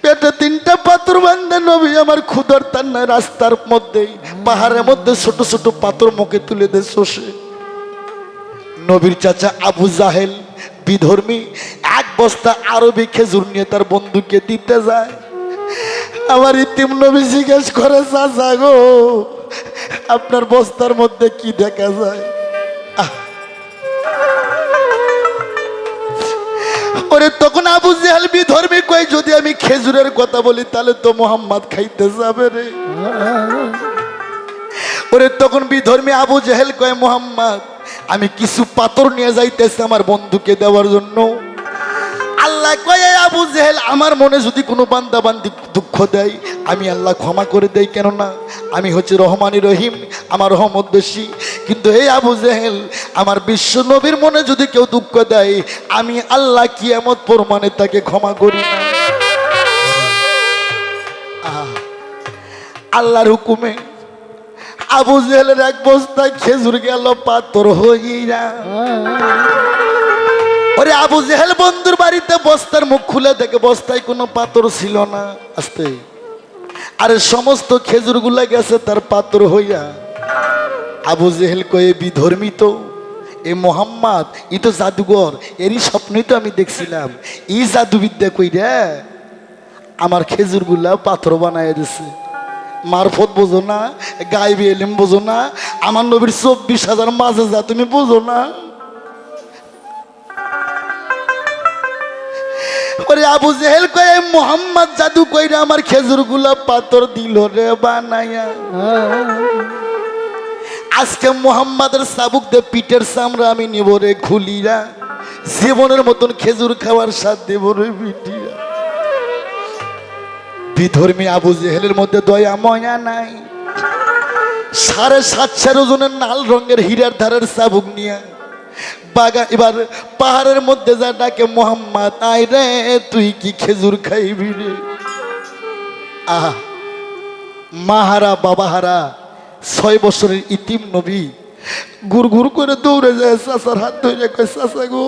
পেটে 3টা পাথর বান্ধে নবী আমার ক্ষুধার তান্নায় রাস্তার মধ্যেই পাহাড়ের মধ্যে ছোট ছোট পাথর মুখে তুলে দে শোষে। নবীর চাচা আবু জাহেল বিধর্মী 1 বস্তা আরবি খেজুর নিয়ে তার বন্ধুকে দিতে যায়। আমার ইতিম নবী জিজ্ঞেস করে, চাচা গো আপনার বস্তার মধ্যে কি দেখা যায়? ওরে তখন আবু জাহেল বিধর্মী কই, যদি আমি খেজুরের কথা বলি তাহলে তো মোহাম্মদ খাইতে যাবে রে। ওরে তখন বিধর্মী আবু জাহেল কয়, মোহাম্মদ আমি কিছু পাথর নিয়ে যাইতেছি আমার বন্ধুকে দেওয়ার জন্য। আল্লাহ কয়, আবু জাহেল আমার মনে যদি কোনো বান্দা বান্দি দুঃখ দেয় আমি আল্লাহ ক্ষমা করে দেই, কেননা আমি হচ্ছে রহমানি রহিম, আমার রহমত বেশি। কিন্তু হে আবু জাহেল, আমার বিশ্ব নবীর মনে যদি কেউ দুঃখ দেয় আমি আল্লাহ কিয়ামত প্রমাণে তাকে ক্ষমা করি না। আল্লাহর হুকুমে আবু জাহেলের 1 বস্তা খেজুর গেল পাথর হইয়া। ওরে আবু জাহেল বন্ধুর বাড়িতে বস্তার মুখ খুলে দেখে বস্তায় কোনো পাথর ছিল না। আস্তে আরে সমস্ত খেজুরগুলা গেছে তার পাথর হইয়া। আবু জাহেল কয়ে, বিধর্মী তো এ মোহাম্মদ, ই তো জাদুঘর, এরই স্বপ্নই তো আমি দেখছিলাম। ই জাদুবিদ্যা কই রে, আমার খেজুরগুলা পাথর বানায় দিছে। মারফত বোঝো না, গাইবে এলিম বোঝো না, আমার নবীর 24,000 মাঝে যা তুমি বোঝো না। ওরে আবু জাহেল কয়, মোহাম্মদ জাদু কইরা আমার খেজুরগুলা পাথর দিল রে বানায়া। আজকে মোহাম্মদের চাবুক দে পিঠের চামড়া আমি নিব রে খুলিয়া, জীবনের মতন খেজুর খাওয়ার স্বাদ দেব রে পিঠিয়া। বিধর্মী আবু জাহেলের মধ্যে দয়া ময়া নাই। 7.5 ওজনের লাল রঙের হীরার ধারের চাবুক নিয়ে বাগা এবার পাহাড়ের মধ্যে যা ডাকে, মোহাম্মদ আয় রে তুই কি খেজুর খাইবি রে। আহা মাহারা বাবাহারা 6 বছরের ইতিম নবী ঘুর ঘুর করে দৌড়ে যায়, চাচার হাত ধরে কয়, চাচা গো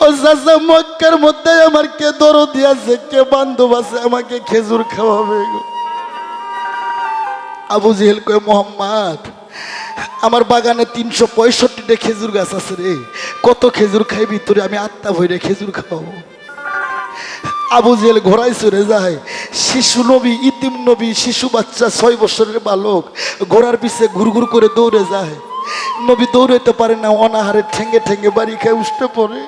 ও চাচা, মক্কার মধ্যে আমার কে দরদি আছে, কে বান্ধব আছে, আমাকে খেজুর খাওয়াবে গো। আবু জাহেল কয়, মোহাম্মদ আমার বাগানে 365টা খেজুর গাছ আছে রে, কত খেজুর খাইবি তোরে আমি আত্মা ভরে খেজুর খাওয়াবো। আবু জাহেল ঘোড়ায় চড়ে যায়। শিশু নবী, ইতিম নবী, শিশু বাচ্চা 6 বছরের বালক ঘোড়ার পিছে ঘুরঘুর করে দৌড়ে যায়। নবী দৌড়াইতে পারে না, অনাহারে ঠেঙ্গে ঠেঙ্গে বাড়ি খায় উঠতে পড়ে।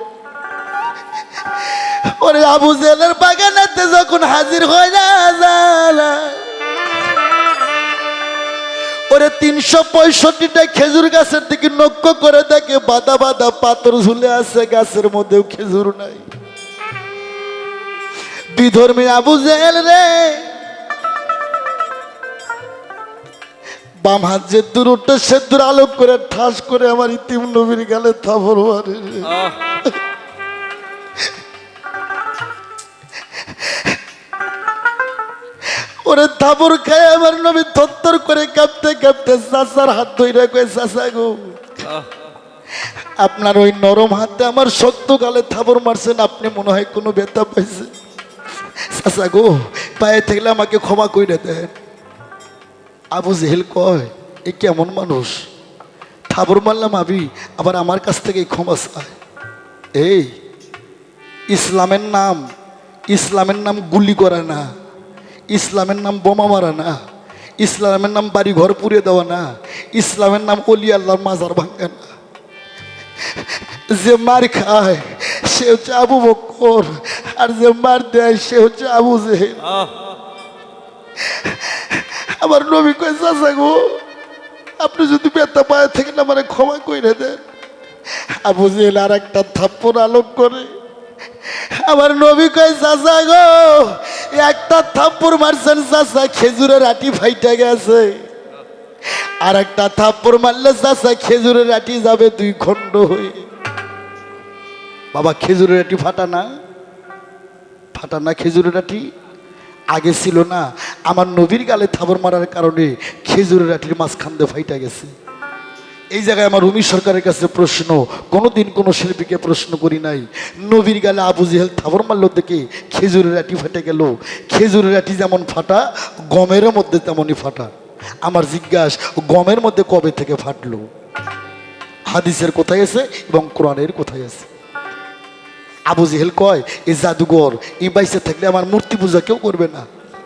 ওরে আবু জাহেলের বাগানেতে যখন হাজির হয় না যায়, ওরে 365টা খেজুর গাছের দিকে লক্ষ্য করে দেখে বাদা বাদা পাথর ঝুলে আছে, গাছের মধ্যেও খেজুর নাই। বিধর্মী আবু জাহেল রে, বাম হাত যে দূর উঠে সে দূর আলোক করে ঠাস করে আমার ইতিম নবীর গালে থাপড় মারে রে। ওরে থাপড় খায় আমার নবী থরথর করে কাঁপতে কাঁপতে চাচার হাত ধরে কয়ে, চাচা গো আপনার ওই নরম হাতে আমার শক্ত গালে থাপড় মারছেন, আপনি মনে হয় কোনো ব্যথা পাইছে। চাচা গো পায়ে থাকলে আমাকে ক্ষমা করে দেন। আবু জাহেল কয়, এ কেমন মানুষ, থাপড় মারলাম আমি আবার আমার কাছ থেকে ক্ষমা চায়। এই ইসলামের নাম গুলি করা না, ইসলামের নাম বোমা মারা না, ইসলামের নাম বাড়ি ঘর পুড়িয়ে দেওয়া না, ইসলামের নাম অলি আল্লাহর মাজার ভাঙা না। যে মার খায় সে হচ্ছে আবু বকর, আর যে মার দেয় সে হচ্ছে আবু জাহেল। আমার নবী কয়, চাচা গো আপনি যদি ব্যথা পায়ে থাকেন আমারে ক্ষমা করে দেন। আবু জাহেল আর একটা থাপ্পড় আলোক করে। আমার নবী কয়, চাচা গো একটা থাপ্পড় মারছেন চাচা, খেজুরের আটি ফাইটা গেছে, আর একটা থাপ্পড় মারলে চাচা খেজুরের আটি যাবে 2 খণ্ড হয়ে। বাবা খেজুরের আটি ফাটা না, ফাটা না খেজুরের আটি আগে ছিল না, আমার নবীর গালে থাপড় মারার কারণে খেজুরের আটির মাঝখান দিয়ে ফাইটা গেছে। এই জায়গায় আমার রুমি সরকারের কাছে প্রশ্ন, কোনোদিন কোনো শিল্পীকে প্রশ্ন করি নাই, নবীর গালে আবু জেহেল থাবর মারল দেখে খেজুরের আটি ফেটে গেল। খেজুরের আটি যেমন ফাটা, গমের মধ্যে তেমনই ফাটা। আমার জিজ্ঞাসা, গমের মধ্যে কবে থেকে ফাটলো? হাদিসের কোথায় আছে এবং কোরআনের কোথায় আছে? আবু জেহেল কয়, এই জাদুঘর এই বাইসে থাকলে আমার মূর্তি পূজা কেউ করবে না।